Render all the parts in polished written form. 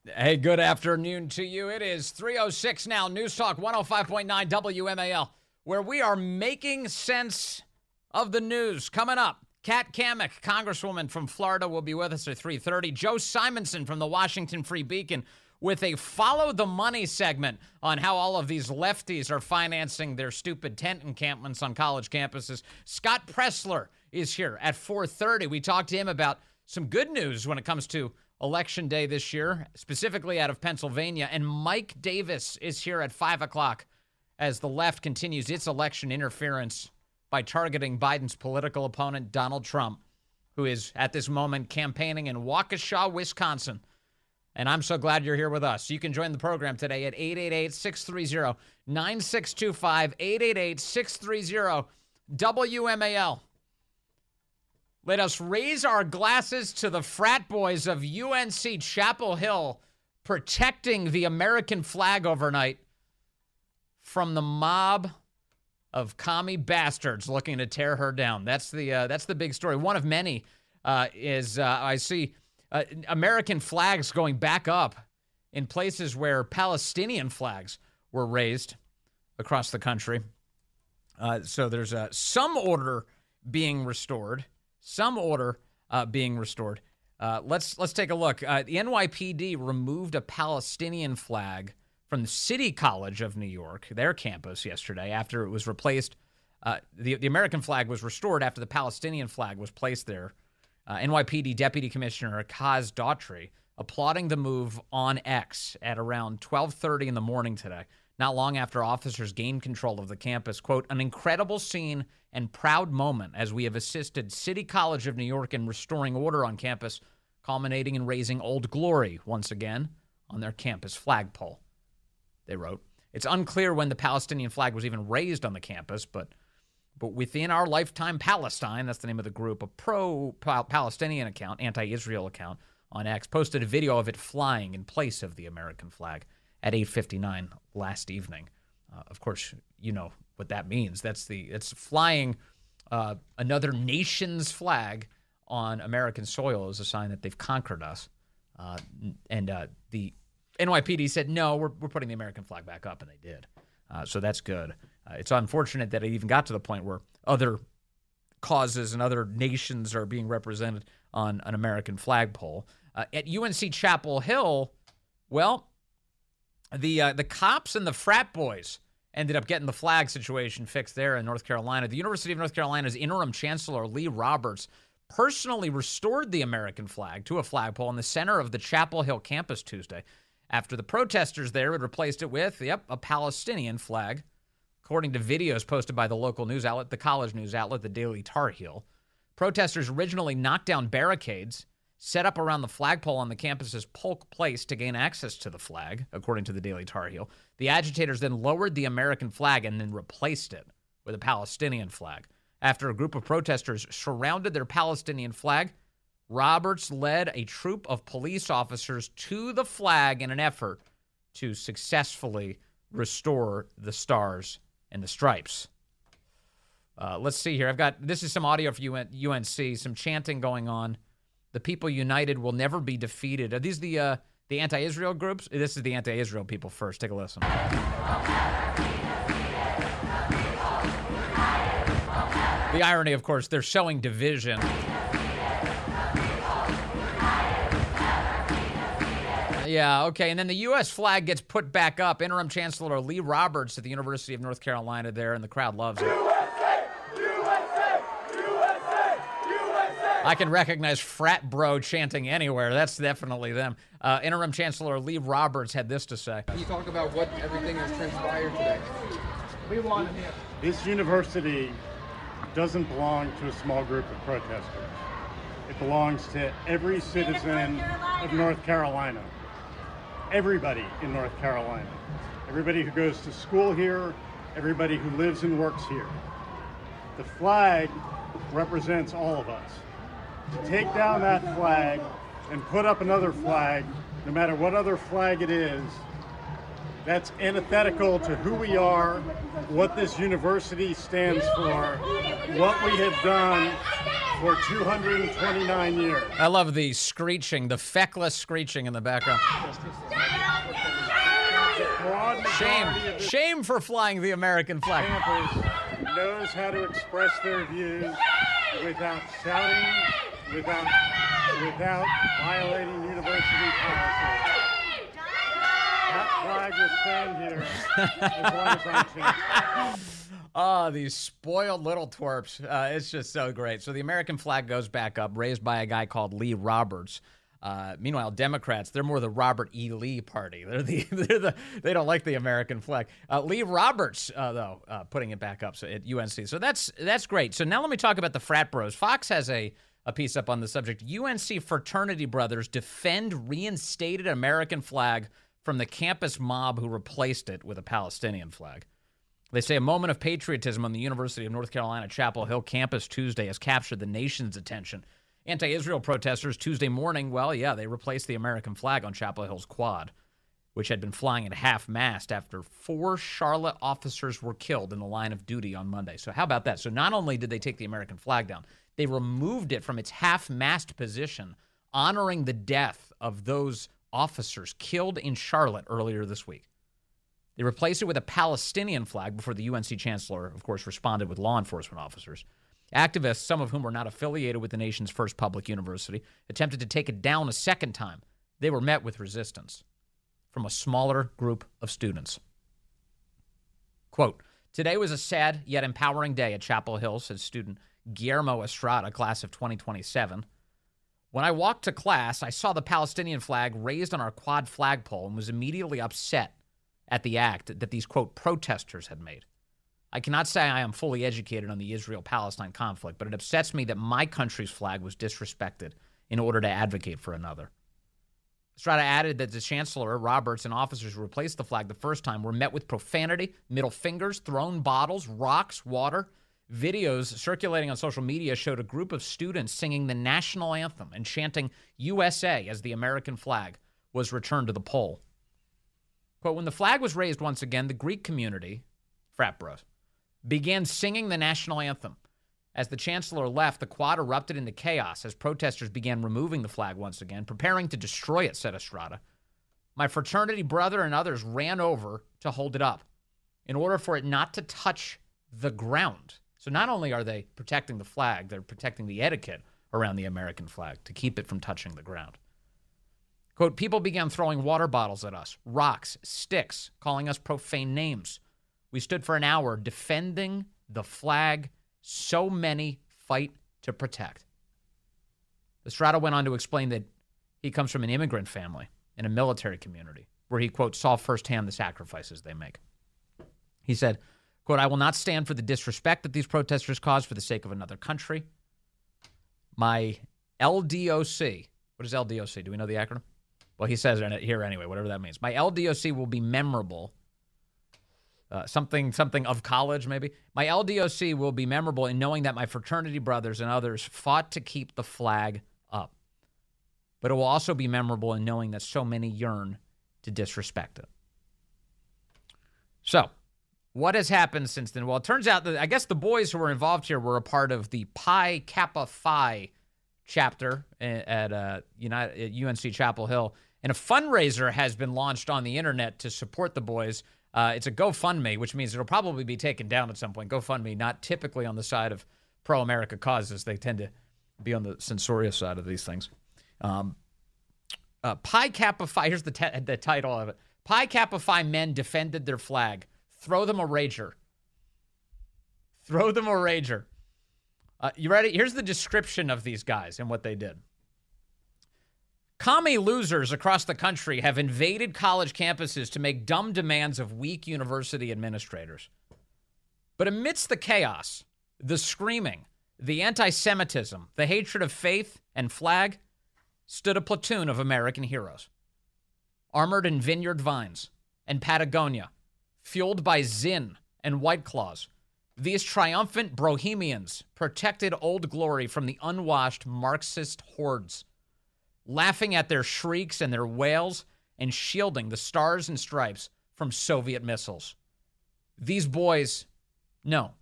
Hey, good afternoon to you. It is 3:06 now. News Talk 105.9 WMAL, where we are making sense of the news. Coming up, Kat Cammack, Congresswoman from Florida, will be with us at 3:30. Joe Simonson from the Washington Free Beacon with a Follow the Money segment on how all of these lefties are financing their stupid tent encampments on college campuses. Scott Pressler is here at 4:30. We talked to him about some good news when it comes to Election Day this year, specifically out of Pennsylvania. And Mike Davis is here at 5 o'clock as the left continues its election interference by targeting Biden's political opponent, Donald Trump, who is at this moment campaigning in Waukesha, Wisconsin. And I'm so glad you're here with us. You can join the program today at 888-630-9625, 888-630-WMAL. Let us raise our glasses to the frat boys of UNC Chapel Hill protecting the American flag overnight from the mob of commie bastards looking to tear her down. That's the big story. One of many is I see American flags going back up in places where Palestinian flags were raised across the country. So there's some order being restored. Some order being restored. Let's take a look. The NYPD removed a Palestinian flag from the City College of New York, their campus, yesterday after it was replaced. The American flag was restored after the Palestinian flag was placed there. NYPD Deputy Commissioner Kaz Daughtry applauding the move on X at around 12:30 in the morning today, not long after officers gained control of the campus. Quote, an incredible scene and proud moment as we have assisted City College of New York in restoring order on campus, culminating in raising Old Glory once again on their campus flagpole, they wrote. It's unclear when the Palestinian flag was even raised on the campus, but within our lifetime, Palestine, that's the name of the group, a pro-Palestinian account, anti-Israel account on X, posted a video of it flying in place of the American flag at 8:59 last evening. Of course, you know what that means. It's flying another nation's flag on American soil is a sign that they've conquered us. And the NYPD said, no, we're putting the American flag back up, and they did. So that's good. It's unfortunate that it even got to the point where other causes and other nations are being represented on an American flagpole. At UNC Chapel Hill, well, the cops and the frat boys ended up getting the flag situation fixed there in North Carolina. The University of North Carolina's interim chancellor, Lee Roberts, personally restored the American flag to a flagpole in the center of the Chapel Hill campus Tuesday after the protesters there had replaced it with, a Palestinian flag. According to videos posted by the local news outlet, the college news outlet, the Daily Tar Heel, protesters originally knocked down barricades set up around the flagpole on the campus's Polk Place to gain access to the flag, according to the Daily Tar Heel. The agitators then lowered the American flag and then replaced it with a Palestinian flag. After a group of protesters surrounded their Palestinian flag, Roberts led a troop of police officers to the flag in an effort to successfully restore the stars and the stripes. Let's see here. This is some audio for UNC, some chanting going on. The people united will never be defeated. Are these the anti-Israel groups? This is the anti-Israel people first. Take a listen. The irony, of course, they're showing division. Yeah, okay. And then the U.S. flag gets put back up. Interim Chancellor Lee Roberts at the University of North Carolina there, and the crowd loves it. I can recognize frat bro chanting anywhere. That's definitely them. Interim Chancellor Lee Roberts had this to say. Can you talk about what everything has transpired today? We want to hear. This university doesn't belong to a small group of protesters. It belongs to every citizen of North Carolina. Everybody in North Carolina. Everybody who goes to school here, everybody who lives and works here. The flag represents all of us. Take down that flag and put up another flag, no matter what other flag it is, that's antithetical to who we are, what this university stands for, what we have done for 229 years. I love the screeching, the feckless screeching in the background. Shame for flying the American flag. Campus knows how to express their views without shouting, without violating university policy. That flag will stand here as long as I'm chancellor. Oh, these spoiled little twerps. It's just so great. So the American flag goes back up, raised by a guy called Lee Roberts. Meanwhile, Democrats, they're more the Robert E. Lee party. They don't like the American flag. Lee Roberts, though, putting it back up at UNC. So that's great. So now let me talk about the frat bros. Fox has a piece up on the subject. UNC fraternity brothers defend reinstated American flag from the campus mob who replaced it with a Palestinian flag. They say a moment of patriotism on the University of North Carolina Chapel Hill campus Tuesday has captured the nation's attention. Anti-Israel protesters Tuesday morning, they replaced the American flag on Chapel Hill's quad, which had been flying at half-mast after 4 Charlotte officers were killed in the line of duty on Monday. So how about that? So not only did they take the American flag down, they removed it from its half-mast position, honoring the death of those officers killed in Charlotte earlier this week. They replaced it with a Palestinian flag before the UNC chancellor, of course, responded with law enforcement officers. Activists, some of whom were not affiliated with the nation's first public university, attempted to take it down a second time. They were met with resistance from a smaller group of students. Quote, "Today was a sad yet empowering day at Chapel Hill," says student Guillermo Estrada, class of 2027. "When I walked to class, I saw the Palestinian flag raised on our quad flagpole and was immediately upset at the act that these, quote, protesters had made. I cannot say I am fully educated on the Israel-Palestine conflict, but it upsets me that my country's flag was disrespected in order to advocate for another." Estrada added that the chancellor, Roberts, and officers who replaced the flag the first time were met with profanity, middle fingers, thrown bottles, rocks, water. Videos circulating on social media showed a group of students singing the national anthem and chanting USA as the American flag was returned to the pole. Quote, "When the flag was raised once again, the Greek community, frat bros, began singing the national anthem. As the chancellor left, the quad erupted into chaos as protesters began removing the flag once again, preparing to destroy it," said Estrada. "My fraternity brother and others ran over to hold it up in order for it not to touch the ground." So not only are they protecting the flag, they're protecting the etiquette around the American flag to keep it from touching the ground. Quote, "People began throwing water bottles at us, rocks, sticks, calling us profane names. We stood for an hour defending the flag so many fight to protect." Estrada went on to explain that he comes from an immigrant family in a military community where he, quote, "saw firsthand the sacrifices they make." He said, quote, "I will not stand for the disrespect that these protesters cause for the sake of another country. My LDOC," what is LDOC? Do we know the acronym? Well, he says it here anyway, whatever that means. "My LDOC will be memorable." Something of college, maybe. "My LDOC will be memorable in knowing that my fraternity brothers and others fought to keep the flag up. But it will also be memorable in knowing that so many yearn to disrespect it." So, what has happened since then? Well, it turns out that I guess the boys who were involved here were a part of the Pi Kappa Phi chapter at UNC Chapel Hill. And a fundraiser has been launched on the internet to support the boys. It's a GoFundMe, which means it'll probably be taken down at some point. GoFundMe, not typically on the side of pro-America causes. They tend to be on the censorious side of these things. Pi Kappa Phi, here's the title of it. Pi Kappa Phi men defended their flag. Throw them a rager. Throw them a rager. You ready? Here's the description of these guys and what they did. "Commie losers across the country have invaded college campuses to make dumb demands of weak university administrators. But amidst the chaos, the screaming, the anti-Semitism, the hatred of faith and flag, stood a platoon of American heroes. Armored in vineyard vines and Patagonia, fueled by Zinn and White Claws, these triumphant Bohemians protected Old Glory from the unwashed Marxist hordes, laughing at their shrieks and their wails and shielding the stars and stripes from Soviet missiles. These boys, no,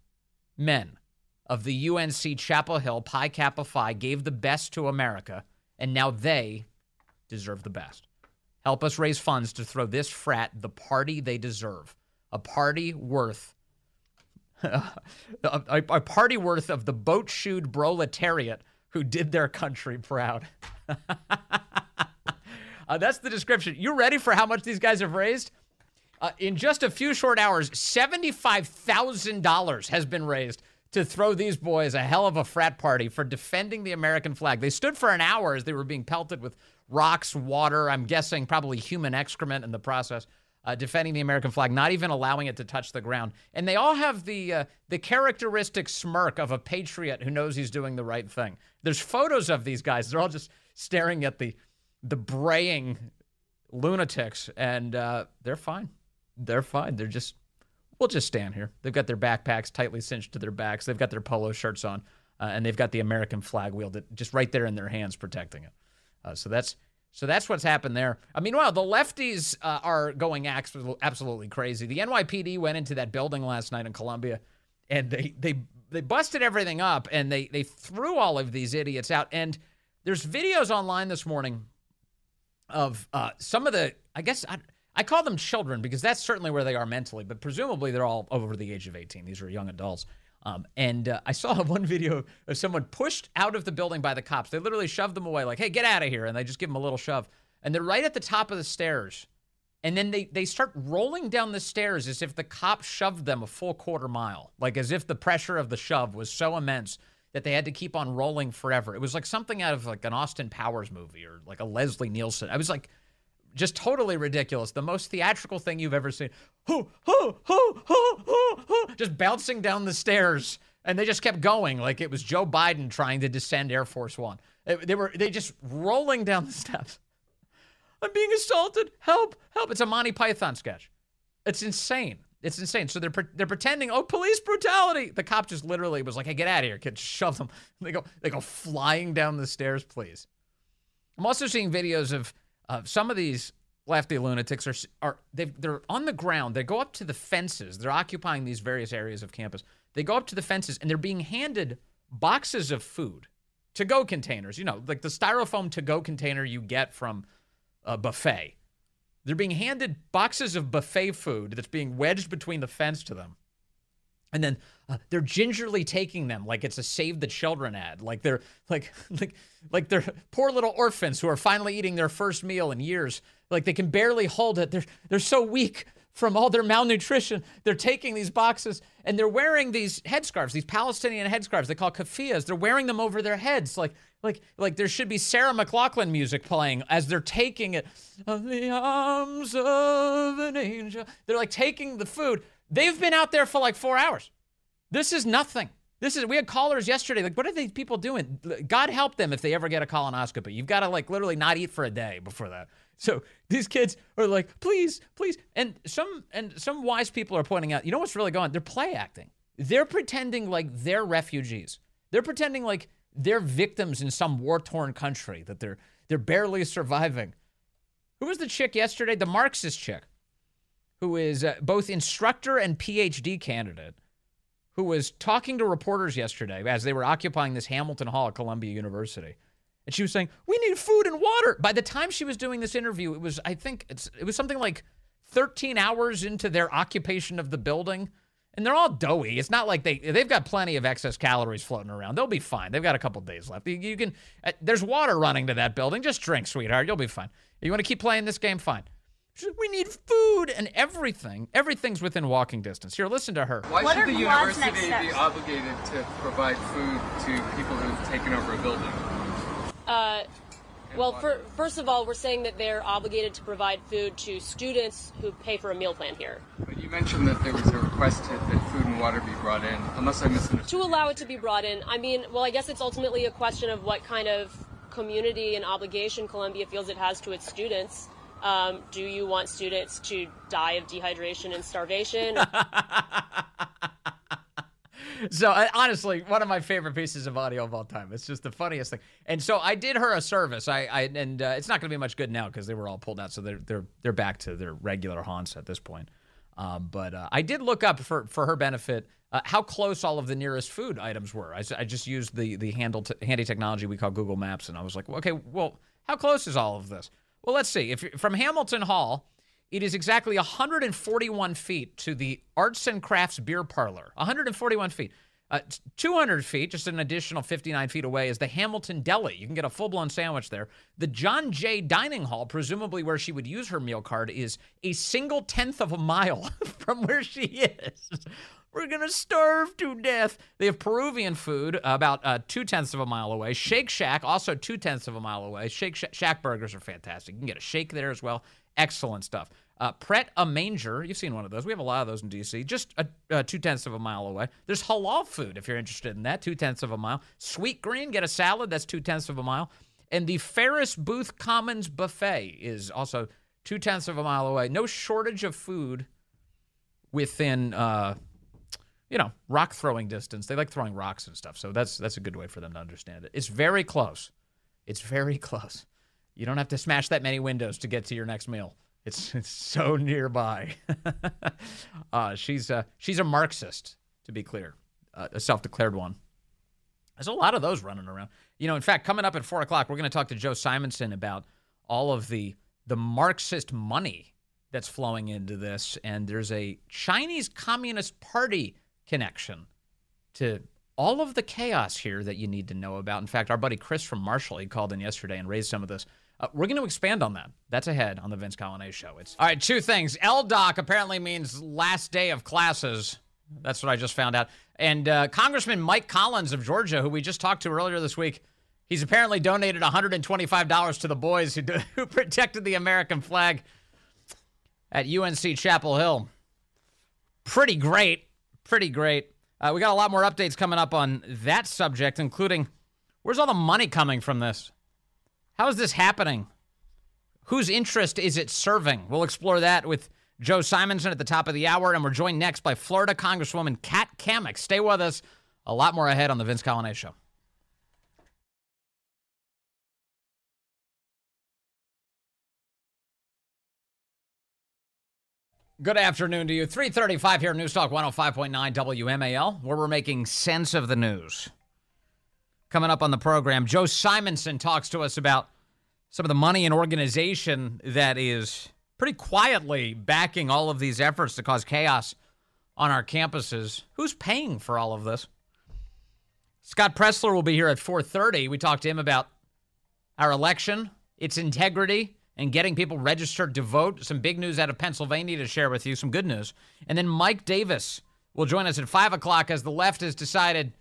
men of the UNC Chapel Hill Pi Kappa Phi gave the best to America, and now they deserve the best. Help us raise funds to throw this frat the party they deserve. A party worth a party worth of the boat-shoed proletariat who did their country proud. That's the description. You ready for how much these guys have raised? In just a few short hours, $75,000 has been raised to throw these boys a hell of a frat party for defending the American flag. They stood for an hour as they were being pelted with rocks, water, I'm guessing probably human excrement in the process, defending the American flag, not even allowing it to touch the ground. And they all have the characteristic smirk of a patriot who knows he's doing the right thing. There's photos of these guys. They're all just staring at the braying lunatics, and they're fine. They're fine. We'll just stand here. They've got their backpacks tightly cinched to their backs. They've got their polo shirts on, and they've got the American flag wielded just right there in their hands, protecting it. So that's what's happened there. Meanwhile, the lefties are going absolutely crazy. The NYPD went into that building last night in Columbia, and they busted everything up, and they threw all of these idiots out. And there's videos online this morning of some of the, I guess, I call them children because that's certainly where they are mentally, but presumably they're all over the age of 18. These are young adults. I saw one video of someone pushed out of the building by the cops. They literally shoved them away like, hey, get out of here. And they just give them a little shove. And they're right at the top of the stairs. And then they start rolling down the stairs as if the cop shoved them a full quarter mile, like as if the pressure of the shove was so immense that they had to keep on rolling forever. It was like something out of like an Austin Powers movie or like a Leslie Nielsen. I was like, just totally ridiculous. The most theatrical thing you've ever seen. Just bouncing down the stairs. And they just kept going like it was Joe Biden trying to descend Air Force One. They just rolling down the steps. I'm being assaulted. Help, help. It's a Monty Python sketch. It's insane. It's insane. So they're pretending, oh, police brutality. The cop just literally was like, hey, get out of here, kid. Shove them. They go flying down the stairs, please. I'm also seeing videos of some of these lefty lunatics they're on the ground. They go up to the fences. They're occupying these various areas of campus. They go up to the fences and they're being handed boxes of food, to-go containers, like the styrofoam to-go container you get from a buffet. They're being handed boxes of buffet food that's being wedged between the fence to them. And then they're gingerly taking them like it's a Save the Children ad. Like they're like they're poor little orphans who are finally eating their first meal in years. Like they can barely hold it. They're so weak from all their malnutrition. They're taking these boxes and they're wearing these headscarves, these Palestinian headscarves they call keffiyehs. They're wearing them over their heads like there should be Sarah McLachlan music playing as they're taking it. Of the arms of an angel. They're like taking the food. They've been out there for like 4 hours. This is nothing. We had callers yesterday. Like, what are these people doing? God help them if they ever get a colonoscopy. You've got to like literally not eat for a day before that. So these kids are like, please, please. And some wise people are pointing out, you know what's really going on? They're play acting. They're pretending like they're refugees. They're pretending like they're victims in some war-torn country, that they're barely surviving. Who was the chick yesterday? The Marxist chick, who is both instructor and PhD candidate, who was talking to reporters yesterday as they were occupying this Hamilton Hall at Columbia University. And she was saying, we need food and water. By the time she was doing this interview, it was something like 13 hours into their occupation of the building. And they're all doughy. It's not like they've got plenty of excess calories floating around. They'll be fine. They've got a couple days left. You can, there's water running to that building. Just drink, sweetheart. You'll be fine. You want to keep playing this game? Fine. We need food and everything. Everything's within walking distance. Here, listen to her. Why should the university be obligated to provide food to people who've taken over a building? First of all, we're saying that they're obligated to provide food to students who pay for a meal plan here. But you mentioned that there was a request that food and water be brought in, unless I misunderstood. To allow it to be brought in. I guess it's ultimately a question of what kind of community and obligation Columbia feels it has to its students. Do you want students to die of dehydration and starvation? So honestly, one of my favorite pieces of audio of all time. It's just the funniest thing. And so I did her a service. It's not going to be much good now because they were all pulled out. So they're back to their regular haunts at this point. But I did look up for her benefit how close all of the nearest food items were. I just used the handy technology we call Google Maps, and I was like, okay, well, how close is all of this? Well, let's see. If from Hamilton Hall, it is exactly 141 feet to the Arts and Crafts Beer Parlor. 141 feet. 200 feet, just an additional 59 feet away, is the Hamilton Deli. You can get a full-blown sandwich there. The John Jay Dining Hall, presumably where she would use her meal card, is a single tenth of a mile from where she is. We're going to starve to death. They have Peruvian food about 2/10 of a mile away. Shake Shack, also 2/10 of a mile away. Shake Shack burgers are fantastic. You can get a shake there as well. Excellent stuff. Pret a Manger. You've seen one of those. We have a lot of those in D.C. Just 2/10 of a mile away. There's halal food if you're interested in that. 2/10 of a mile. Sweet Green. Get a salad. That's 2/10 of a mile. And the Ferris Booth Commons Buffet is also 2/10 of a mile away. No shortage of food within, rock throwing distance. They like throwing rocks and stuff. So that's a good way for them to understand it. It's very close. It's very close. You don't have to smash that many windows to get to your next meal. It's so nearby. She's a Marxist, to be clear, a self-declared one. There's a lot of those running around. In fact, coming up at 4 o'clock, we're going to talk to Joe Simonson about all of the Marxist money that's flowing into this. And there's a Chinese Communist Party connection to all of the chaos here that you need to know about. In fact, our buddy Chris from Marshall, he called in yesterday and raised some of this. We're going to expand on that. That's ahead on the Vince Coglianese Show. All right, two things. LDOC apparently means last day of classes. That's what I just found out. And Congressman Mike Collins of Georgia, who we just talked to earlier this week, he's apparently donated $125 to the boys who protected the American flag at UNC Chapel Hill. Pretty great. Pretty great. We got a lot more updates coming up on that subject, including where's all the money coming from this? How is this happening? Whose interest is it serving? We'll explore that with Joe Simonson at the top of the hour, and we're joined next by Florida Congresswoman Kat Cammack. Stay with us. A lot more ahead on the Vince Coglianese Show. Good afternoon to you. 3:35 here, News Talk 105.9 WMAL, where we're making sense of the news. Coming up on the program, Joe Simonson talks to us about some of the money and organization that is pretty quietly backing all of these efforts to cause chaos on our campuses. Who's paying for all of this? Scott Pressler will be here at 4:30. We talked to him about our election, its integrity, and getting people registered to vote. Some big news out of Pennsylvania to share with you, some good news. And then Mike Davis will join us at 5 o'clock as the left has decided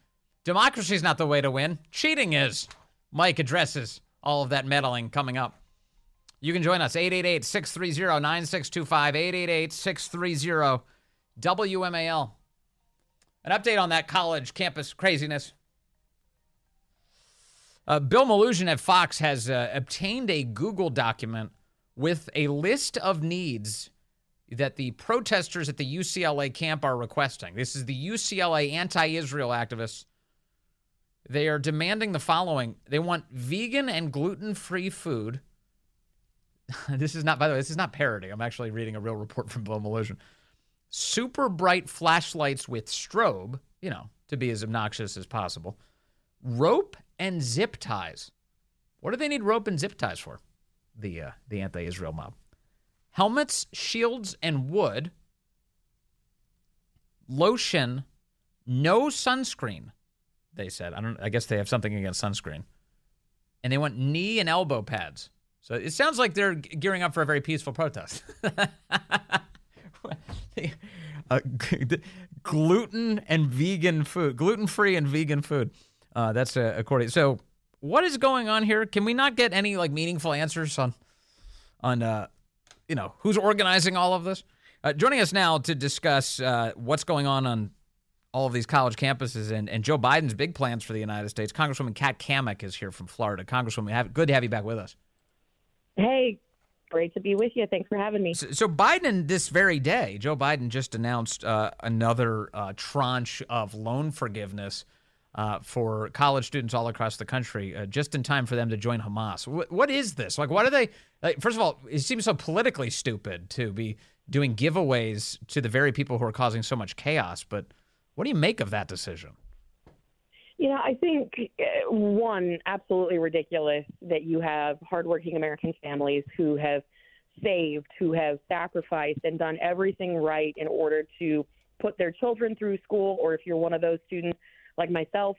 democracy is not the way to win. Cheating is. Mike addresses all of that meddling coming up. You can join us, 888-630-9625, 888-630-WMAL. An update on that college campus craziness. Bill Malugin at Fox has obtained a Google document with a list of needs that the protesters at the UCLA camp are requesting. This is the UCLA anti-Israel activists. They are demanding the following. They want vegan and gluten-free food. This is not, by the way, this is not parody. I'm actually reading a real report from Bill Malugin. Super bright flashlights with strobe, to be as obnoxious as possible. Rope and zip ties. What do they need rope and zip ties for? The anti-Israel mob. Helmets, shields, and wood. Lotion, no sunscreen, they said. I guess they have something against sunscreen. And they want knee and elbow pads. So it sounds like they're gearing up for a very peaceful protest. Gluten and vegan food. Gluten-free and vegan food. That's according. So what is going on here? Can we not get any meaningful answers on who's organizing all of this? Joining us now to discuss what's going on all of these college campuses and Joe Biden's big plans for the United States. Congresswoman Kat Cammack is here from Florida. Congresswoman, good to have you back with us. Hey, great to be with you. Thanks for having me. So Biden, this very day, Joe Biden just announced another tranche of loan forgiveness for college students all across the country, just in time for them to join Hamas. What is this? Why do they? First of all, it seems so politically stupid to be doing giveaways to the very people who are causing so much chaos. But what do you make of that decision? I think, one, absolutely ridiculous that you have hardworking American families who have saved, who have sacrificed and done everything right in order to put their children through school. Or if you're one of those students like myself,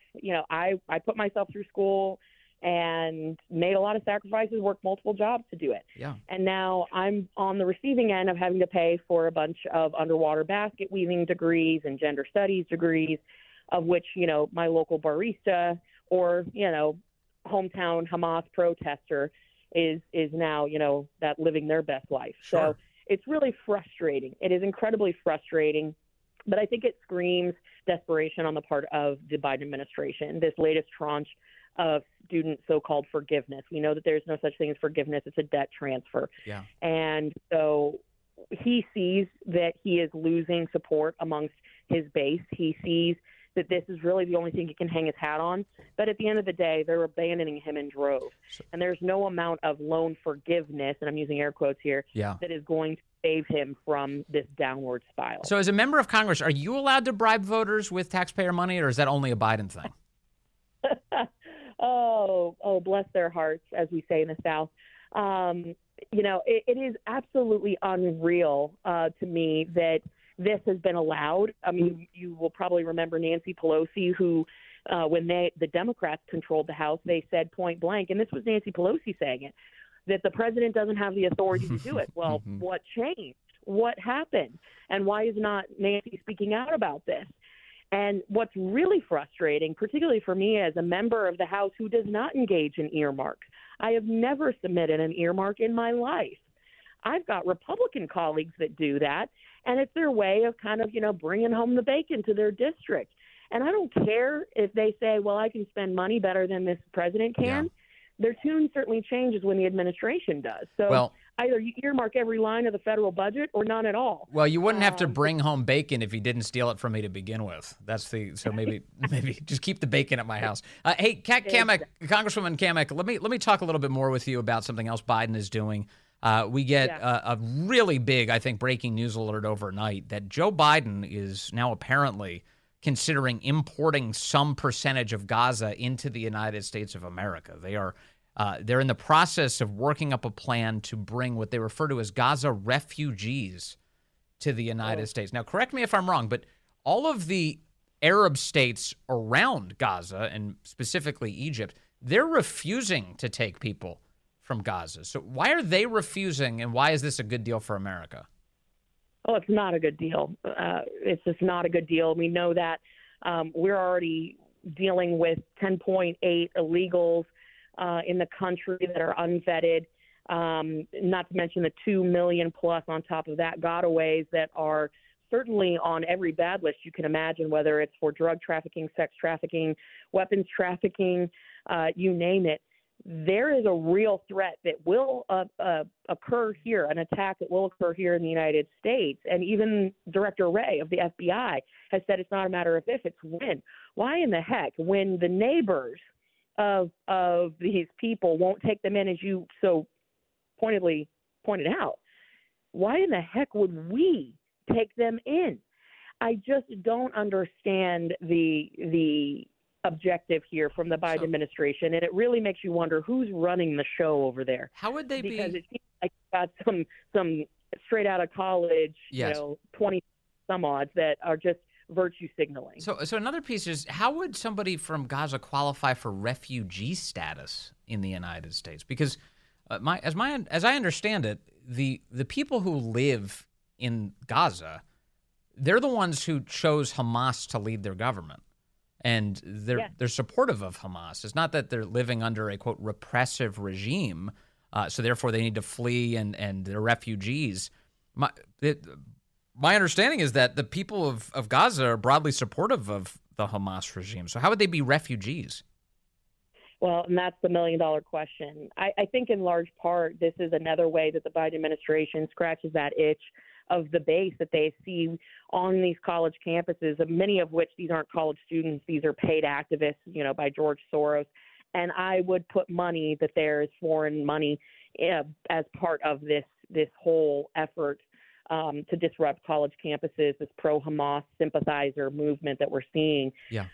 I put myself through school and made a lot of sacrifices, worked multiple jobs to do it. Yeah. And now I'm on the receiving end of having to pay for a bunch of underwater basket weaving degrees and gender studies degrees, of which, my local barista or, hometown Hamas protester is now, that living their best life. Sure. So it's really frustrating. It is incredibly frustrating, but I think it screams desperation on the part of the Biden administration. This latest tranche of student so-called forgiveness. We know that there's no such thing as forgiveness. It's a debt transfer. Yeah. And so he sees that he is losing support amongst his base. He sees that this is really the only thing he can hang his hat on. But at the end of the day, they're abandoning him in droves. And there's no amount of loan forgiveness, and I'm using air quotes here, that is going to save him from this downward spiral. So as a member of Congress, are you allowed to bribe voters with taxpayer money, or is that only a Biden thing? Oh, bless their hearts, as we say in the South. It is absolutely unreal to me that this has been allowed. I mean, you will probably remember Nancy Pelosi, who, when the Democrats controlled the House, they said point blank, and this was Nancy Pelosi saying it, that the president doesn't have the authority to do it. Well, what changed? What happened? And why is not Nancy speaking out about this? And what's really frustrating, particularly for me as a member of the House who does not engage in earmarks, I have never submitted an earmark in my life. I've got Republican colleagues that do that, and it's their way of kind of, bringing home the bacon to their district. And I don't care if they say, well, I can spend money better than this president can. Yeah. Their tune certainly changes when the administration does. So either you earmark every line of the federal budget or none at all. Well, you wouldn't have to bring home bacon if you didn't steal it from me to begin with. So maybe just keep the bacon at my house. Hey, Kat Cammack, Congresswoman Cammack, let me talk a little bit more with you about something else Biden is doing. We get a really big, I think, breaking news alert overnight that Joe Biden is now apparently considering importing some percentage of Gaza into the United States of America. They're in the process of working up a plan to bring what they refer to as Gaza refugees to the United States. Now, correct me if I'm wrong, but all of the Arab states around Gaza, and specifically Egypt, they're refusing to take people from Gaza. So why are they refusing, and why is this a good deal for America? Oh, it's not a good deal. It's just not a good deal. We know that we're already dealing with 10.8 illegals in the country that are unvetted, not to mention the 2 million plus on top of that gotaways that are certainly on every bad list you can imagine, whether it's for drug trafficking, sex trafficking, weapons trafficking, you name it. There is a real threat that will occur here, an attack that will occur here in the United States. And even Director Wray of the FBI has said it's not a matter of if, it's when. Why in the heck, when the neighbors of these people won't take them in, as you so pointedly pointed out, why in the heck would we take them in? I just don't understand the objective here from the Biden administration, and it really makes you wonder who's running the show over there. How would they because be? It seems like you've got some straight out of college, 20 some odds that are just virtue signaling. So another piece is, how would somebody from Gaza qualify for refugee status in the United States? Because as I understand it, the people who live in Gaza, they're the ones who chose Hamas to lead their government. And they're supportive of Hamas. It's not that they're living under a, quote, repressive regime, so therefore they need to flee and they're refugees. My understanding is that the people of Gaza are broadly supportive of the Hamas regime. So how would they be refugees? Well, and that's the million-dollar question. I think in large part this is another way that the Biden administration scratches that itch of the base that they see on these college campuses, many of which these aren't college students, these are paid activists, by George Soros. And I would put money that there is foreign money as part of this whole effort to disrupt college campuses, this pro-Hamas sympathizer movement that we're seeing. Yeah.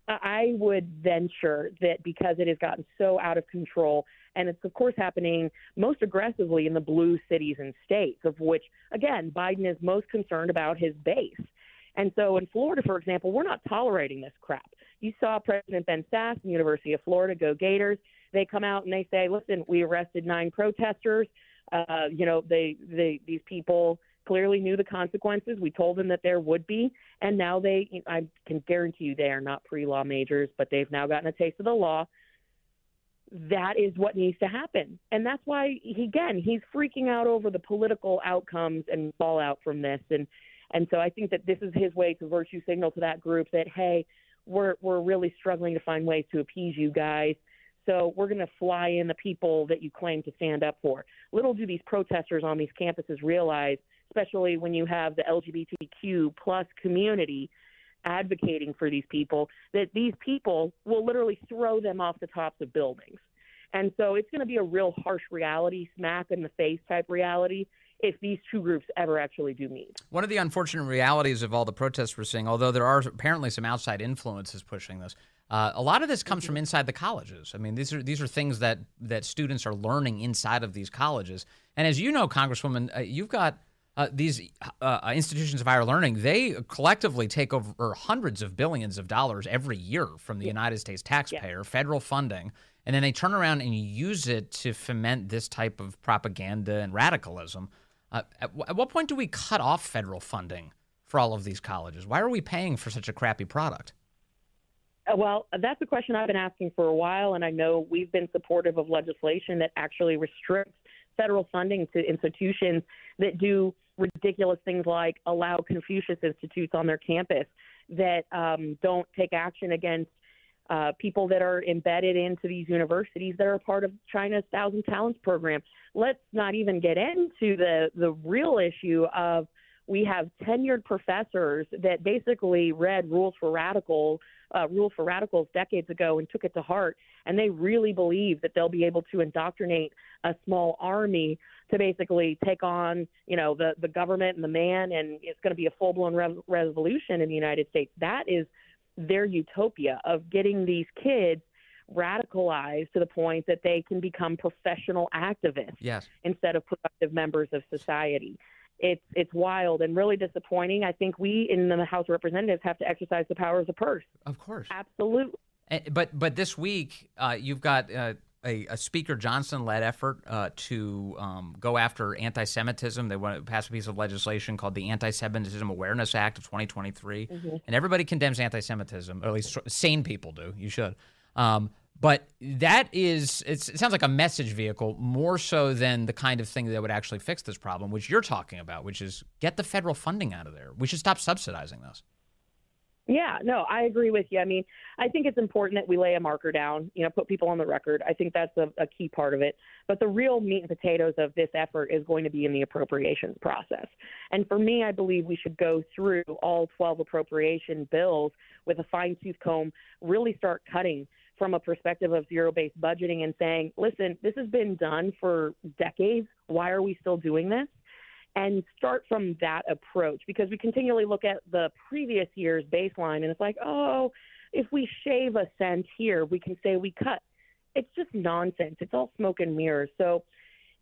I would venture that because it has gotten so out of control, and it's, of course, happening most aggressively in the blue cities and states, of which, again, Biden is most concerned about his base. And so in Florida, for example, we're not tolerating this crap. You saw President Ben Sasse from the University of Florida, go Gators. They come out and they say, listen, we arrested 9 protesters. These people clearly knew the consequences. We told them that there would be, and now I can guarantee you they are not pre-law majors, but they've now gotten a taste of the law. That is what needs to happen. And that's why, he's freaking out over the political outcomes and fallout from this. And so I think that this is his way to virtue signal to that group that, hey, we're really struggling to find ways to appease you guys. So we're going to fly in the people that you claim to stand up for. Little do these protesters on these campuses realize, especially when you have the LGBTQ plus community advocating for these people, that these people will literally throw them off the tops of buildings. And so it's going to be a real harsh reality, smack in the face type reality, if these two groups ever actually do meet. One of the unfortunate realities of all the protests we're seeing, although there are apparently some outside influences pushing this, a lot of this comes from inside the colleges. I mean, these are things that students are learning inside of these colleges. And as you know, Congresswoman, you've got these institutions of higher learning. They collectively take over hundreds of billions of dollars every year from the United States taxpayer, federal funding, and then they turn around and use it to foment this type of propaganda and radicalism. At what point do we cut off federal funding for all of these colleges? Why are we paying for such a crappy product? Well, that's a question I've been asking for a while, and I know we've been supportive of legislation that actually restricts federal funding to institutions that do ridiculous things like allow Confucius Institutes on their campus, that don't take action against people that are embedded into these universities that are part of China's Thousand Talents program. Let's not even get into the real issue of we have tenured professors that basically read Rules for Radicals decades ago and took it to heart, and they really believe that they'll be able to indoctrinate a small army to basically take on, the government and the man, and it's going to be a full-blown revolution in the United States. That is their utopia of getting these kids radicalized to the point that they can become professional activists instead of productive members of society. It's wild and really disappointing. I think we in the House of Representatives have to exercise the power of the purse. Of course. Absolutely. But this week, you've got a Speaker Johnson-led effort to go after anti-Semitism. They want to pass a piece of legislation called the Anti-Semitism Awareness Act of 2023. Mm-hmm. And everybody condemns anti-Semitism, or at least sane people do. You should. But it sounds like a message vehicle more so than the kind of thing that would actually fix this problem, which you're talking about, which is get the federal funding out of there. We should stop subsidizing this. Yeah, no, I agree with you. I mean, I think it's important that we lay a marker down, put people on the record. I think that's a key part of it. But the real meat and potatoes of this effort is going to be in the appropriations process. And for me, I believe we should go through all 12 appropriation bills with a fine-tooth comb, really start cutting from a perspective of zero-based budgeting and saying, listen, this has been done for decades. Why are we still doing this? And start from that approach, because we continually look at the previous year's baseline and it's like, oh, if we shave a cent here, we can say we cut. It's just nonsense. It's all smoke and mirrors. So,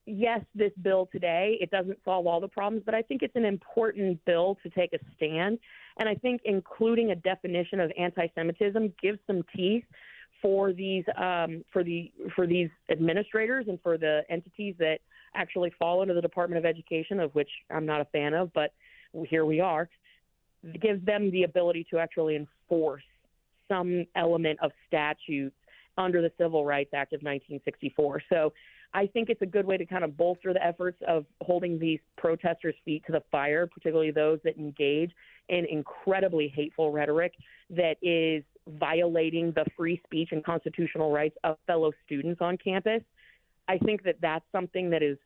yes, this bill today, it doesn't solve all the problems, but I think it's an important bill to take a stand. And I think including a definition of anti-Semitism gives some teeth for these administrators and for the entities that actually fall under the Department of Education, of which I'm not a fan of, but here we are. It gives them the ability to actually enforce some element of statutes under the Civil Rights Act of 1964. So I think it's a good way to kind of bolster the efforts of holding these protesters' feet to the fire, particularly those that engage in incredibly hateful rhetoric that is violating the free speech and constitutional rights of fellow students on campus. I think that that's something that is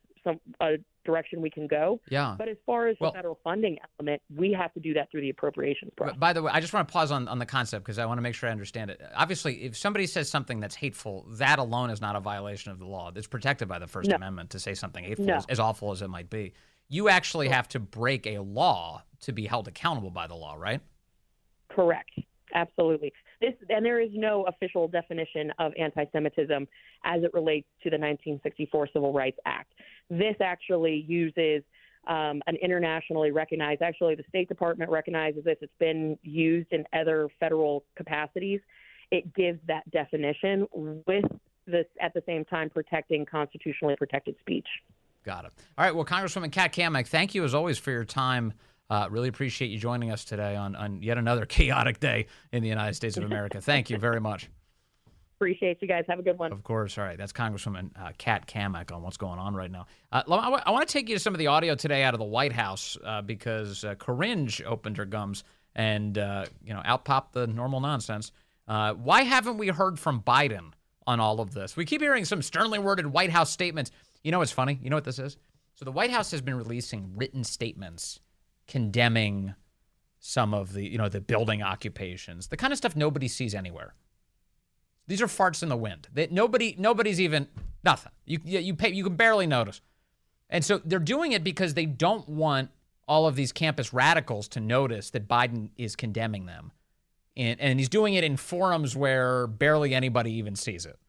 a direction we can go. Yeah. But as far as the federal funding element, we have to do that through the appropriations process. By the way, I just want to pause on the concept because I want to make sure I understand it. Obviously, if somebody says something that's hateful, that alone is not a violation of the law. It's protected by the First Amendment to say something hateful, as awful as it might be. you actually have to break a law to be held accountable by the law, right? Correct. Absolutely. And there is no official definition of anti-Semitism as it relates to the 1964 Civil Rights Act. This actually uses an internationally recognized, actually the State Department recognizes this, it's been used in other federal capacities. It gives that definition with this at the same time protecting constitutionally protected speech. Got it. All right. Well, Congresswoman Kat Cammack, thank you as always for your time. Really appreciate you joining us today on yet another chaotic day in the United States of America. Thank you very much. Appreciate you guys. Have a good one. Of course. All right. That's Congresswoman Kat Cammack on what's going on right now. I want to take you to some of the audio today out of the White House because Corinne opened her gums and, out popped the normal nonsense. Why haven't we heard from Biden on all of this? We keep hearing some sternly worded White House statements. You know what's funny? You know what this is? So the White House has been releasing written statements condemning some of the, the building occupations, the kind of stuff nobody sees anywhere. These are farts in the wind. Nobody's even nothing. You can barely notice. And so they're doing it because they don't want all of these campus radicals to notice that Biden is condemning them. And he's doing it in forums where barely anybody even sees it.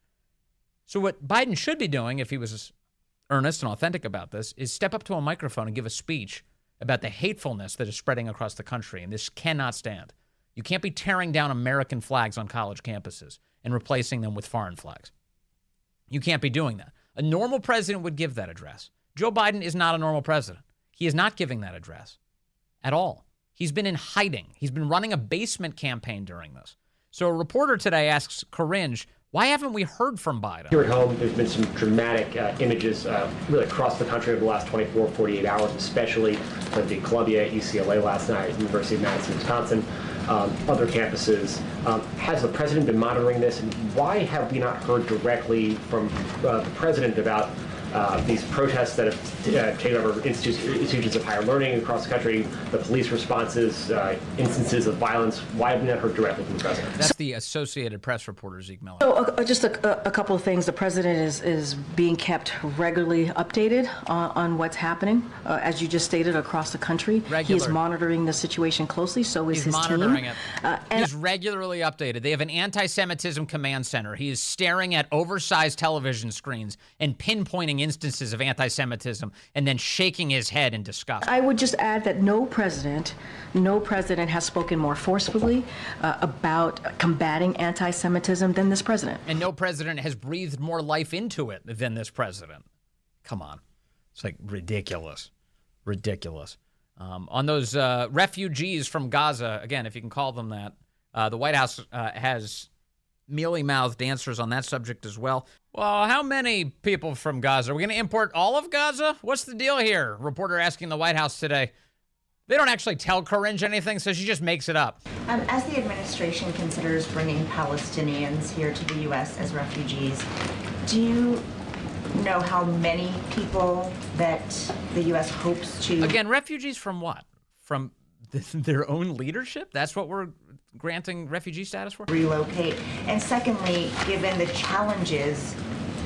So what Biden should be doing, if he was earnest and authentic about this, is step up to a microphone and give a speech about the hatefulness that is spreading across the country, and this cannot stand. You can't be tearing down American flags on college campuses and replacing them with foreign flags. You can't be doing that. A normal president would give that address. Joe Biden is not a normal president. He is not giving that address at all. He's been in hiding. He's been running a basement campaign during this. So a reporter today asks Corinne, why haven't we heard from Biden? Here at home, there's been some dramatic images really across the country over the last 24, 48 hours, especially at the Columbia, UCLA last night, University of Madison, Wisconsin, other campuses. Has the president been monitoring this? And why have we not heard directly from the president about these protests that have taken over institutions of higher learning across the country, the police responses, instances of violence? Why have we not heard directly from the president? That's the Associated Press reporter, Zeke Miller. So just a couple of things. The president is being kept regularly updated on what's happening, as you just stated, across the country. He is monitoring the situation closely, so is his team. He's monitoring it. He's regularly updated. They have an anti-Semitism command center. He is staring at oversized television screens and pinpointing instances of anti-Semitism and then shaking his head in disgust. I would just add that no president has spoken more forcefully about combating anti-Semitism than this president. And no president has breathed more life into it than this president. Come on. It's like ridiculous. Ridiculous. On those refugees from Gaza, again, if you can call them that, the White House has mealy-mouthed answers on that subject as well. Well, how many people from Gaza? Are we going to import all of Gaza? What's the deal here? Reporter asking the White House today. They don't actually tell Corinne anything, so she just makes it up. As the administration considers bringing Palestinians here to the U.S. as refugees, do you know how many people that the U.S. hopes to... Again, refugees from what? From their own leadership? That's what we're granting refugee status for? Relocate. And secondly, given the challenges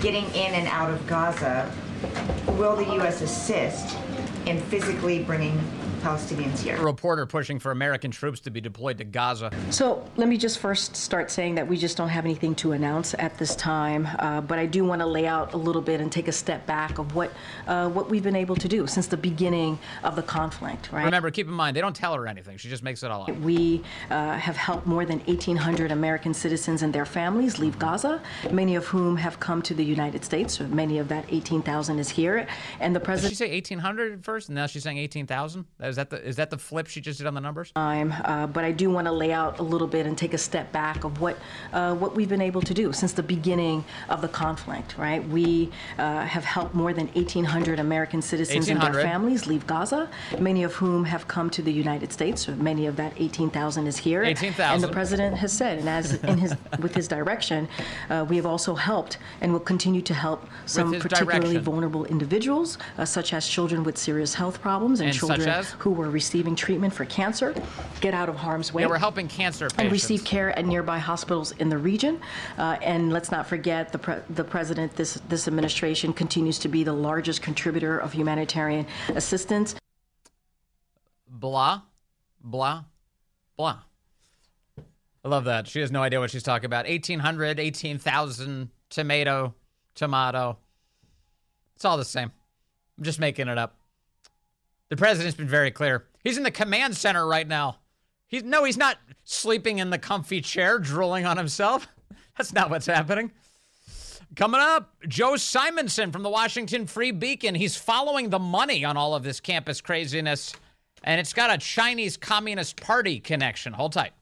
getting in and out of Gaza, will the U.S. assist in physically bringing Palestinians here? A reporter pushing for American troops to be deployed to Gaza. So let me just first start saying that we just don't have anything to announce at this time, but I do want to lay out a little bit and take a step back of what we've been able to do since the beginning of the conflict, right? Remember, keep in mind, they don't tell her anything. She just makes it all up. We have helped more than 1,800 American citizens and their families leave Gaza, many of whom have come to the United States. So many of that 18,000 is here. And the president... Did she say 1,800 at first, and now she's saying 18,000? Is that the flip she just did on the numbers? But I do want to lay out a little bit and take a step back of what we've been able to do since the beginning of the conflict, right? We have helped more than 1,800 American citizens and their families leave Gaza, many of whom have come to the United States. So many of that 18,000 is here. 18,000. And the president has said, and as with his direction, we have also helped and will continue to help some particularly vulnerable individuals, such as children with serious health problems and children who were receiving treatment for cancer get out of harm's way. Yeah, we're helping cancer patients. And receive care at nearby hospitals in the region. And let's not forget the president, this administration continues to be the largest contributor of humanitarian assistance. Blah, blah, blah. I love that. She has no idea what she's talking about. 1,800, 18,000, tomato. It's all the same. I'm just making it up. The president's been very clear. He's in the command center right now. He's not sleeping in the comfy chair, drooling on himself. That's not what's happening. Coming up, Joe Simonson from the Washington Free Beacon. He's following the money on all of this campus craziness, and it's got a Chinese Communist Party connection. Hold tight.